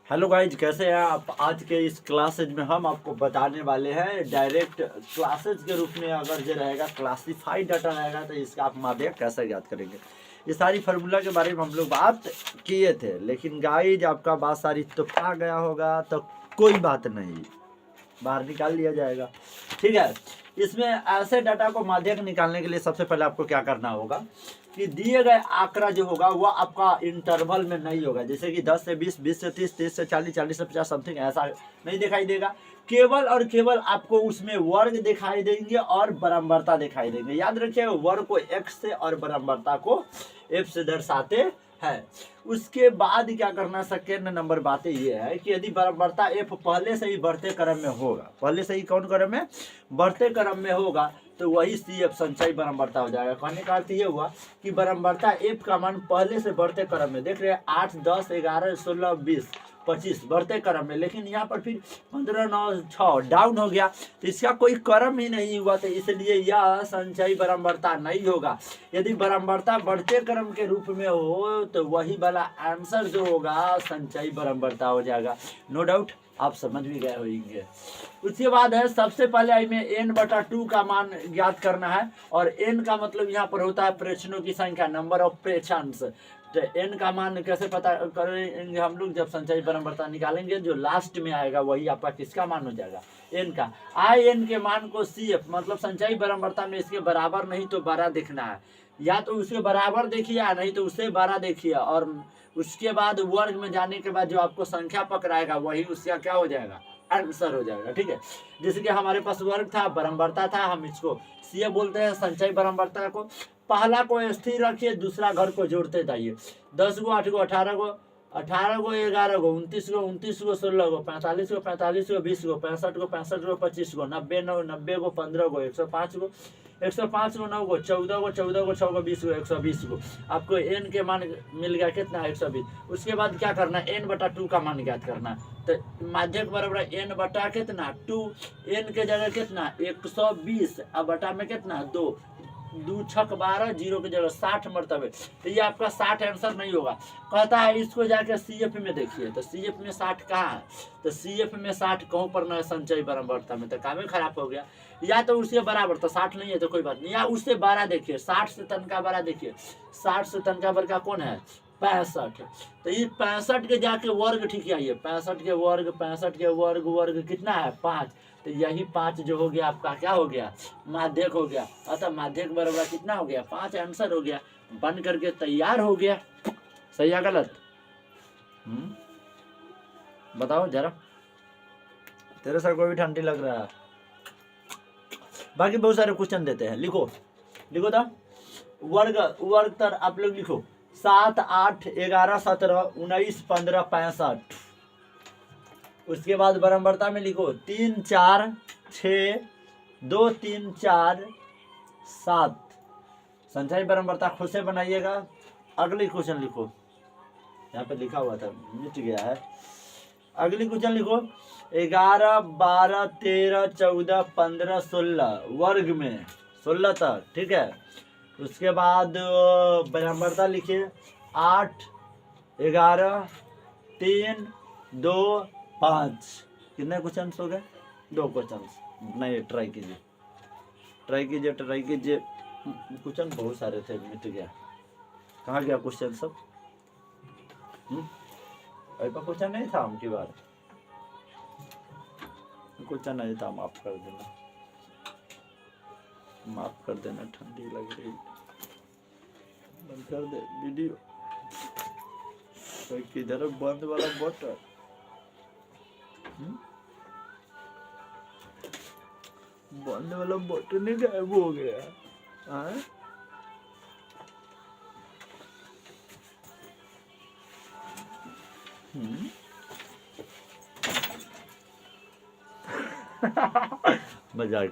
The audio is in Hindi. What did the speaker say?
हेलो गाइज, कैसे हैं आप। आज के इस क्लासेज में हम आपको बताने वाले हैं डायरेक्ट क्लासेज के रूप में अगर जो रहेगा क्लासिफाइड डाटा रहेगा तो इसका आप माध्यक कैसे ज्ञात करेंगे। ये सारी फार्मूला के बारे में हम लोग बात किए थे, लेकिन गाइज आपका बात सारी तो आ गया होगा, तो कोई बात नहीं, बाहर निकाल लिया जाएगा। ठीक है, इसमें ऐसे डाटा को माध्यक निकालने के लिए सबसे पहले आपको क्या करना होगा कि दिए गए आंकड़ा जो होगा वह आपका इंटरवल में नहीं होगा। जैसे कि 10 से 20, 20 से 30, 30 से 40, 40 से 50 समथिंग ऐसा नहीं दिखाई देगा। केवल और केवल आपको उसमें वर्ग दिखाई देंगे और बराबरता दिखाई देंगे। याद रखिएगा, वर्ग को x से और बराबरता को f से दर्शाते है। उसके बाद क्या करना, सेकेंड नंबर बातें ये है कि यदि बराबरता f पहले से ही बढ़ते क्रम में होगा, पहले से ही कौन क्रम में, बढ़ते क्रम में होगा, तो वही CF संचयी बराबरता हो जाएगा। कहने का अर्थ ये हुआ कि बराबरता f का मान पहले से बढ़ते क्रम में, देख रहे हैं 8, 10, 11, 16, 20, 25 बढ़ते क्रम में, लेकिन यहाँ पर फिर 15, 9, 6 डाउन हो गया, तो इसका कोई क्रम ही नहीं हुआ, तो इसलिए यह संचयी बराबरता नहीं होगा। यदि बराबरता बढ़ते क्रम के रूप में हो तो वही वाला आंसर जो होगा संचयी बराबरता हो जाएगा। नो डाउट आप समझ भी गए होंगे। उसके बाद है सबसे पहले हमें n/2 का मान ज्ञात करना है, और n का मतलब यहाँ पर होता है प्रेक्षणों की संख्या, नंबर ऑफ प्रेक्षांश। तो n का मान कैसे पता करेंगे हम लोग, जब संचयी बराबरता निकालेंगे, जो लास्ट में आएगा वही आपका किसका मान हो जाएगा, n का। in के मान को CF मतलब संचयी बराबरता में इसके बराबर नहीं तो बड़ा देखना है, या तो उसके बराबर देखिए या नहीं तो उससे बड़ा देखिए, और उसके बाद वर्ग में जाने के बाद जो आपको संख्या पकड़ाएगा वही उसका क्या हो जाएगा, आंसर हो जाएगा। ठीक है, जैसे कि हमारे पास वर्ग था, बराबरता था, हम इसको CF बोलते हैं संचयी बराबरता को। पहला को स्थिर रखिए, दूसरा घर को जोड़ते जाइए। 10 गो, 8 गो, 18 गो, 18 गो, 11 गो, 29 गो, 29 गो, 16 गो, 45 गो, 45 गो, 20 गो, 65 गो, 65 गो, 25 गो, 90 गो, 90 गो, 15 गो, 105 गो, 105 गो, 9 गो, 14 गो, 14 गो, 6 गो, 20 गो, 120 गो। आपको n के मान मिल गया कितना, 120। उसके बाद क्या करना, n/2 का मान ज्ञात करना। तो माध्यक बराबर n बटा कितना 2, n के जगह कितना 120, अब बटा में कितना 2, 2 छक 12, 0 की जगह 60 मरतबे। तो ये आपका 60 आंसर नहीं होगा। कहता है इसको जाकर CF में देखिए, तो CF में 60 कहाँ है, तो CF में 60 कहूँ पर न संचयी बराबरता में, तो काम ही खराब हो गया। या तो उससे बराबर, तो 60 नहीं है तो कोई बात नहीं, या उससे 12 देखिए, 60 से तनका बड़ा देखिए, 60 से तनका बड़ा कौन है 65। तो ये 65 के जाके वर्ग ठीक है, ये 65 के वर्ग, 65 के वर्ग, वर्ग कितना है 5, तो यही 5 जो हो गया आपका क्या हो गया, माध्यक हो गया। अतः माध्यक बराबर कितना हो गया 5, आंसर हो गया, बन करके तैयार हो गया। सही है गलत, बताओ जरा, तेरे सर को भी ठंडी लग रहा है। बाकी बहुत सारे क्वेश्चन देते हैं, लिखो लिखो था वर्ग, वर्ग तर आप लोग लिखो 7, 8, 11, 17, 19, 15, 65। उसके बाद बराबरता में लिखो 3, 4, 6, 2, 3, 4, 7। संचयी बराबरता खुद से बनाइएगा। अगली क्वेश्चन लिखो, यहाँ पे लिखा हुआ था मिट गया है। अगली क्वेश्चन लिखो 11, 12, 13, 14, 15, 16 वर्ग में 16 तक। ठीक है, उसके बाद बराबरता लिखिए 8, 11, 3, 2, 5। कितने क्वेश्चन हो गए, 2 क्वेश्चन। नहीं, ट्राई कीजिए ट्राई कीजिए ट्राई कीजिए, क्वेश्चन बहुत सारे थे, मिट गया। कहाँ गया क्वेश्चन सब, ऐसा क्वेश्चन नहीं था उनकी बार, क्वेश्चन नहीं था, माफ कर देना, माफ कर देना, ठंडी लग रही, बंद कर दे वीडियो। तो किधर बंद वाला बटन, बंद वाला बटन ही गायब हो गया। मजाक।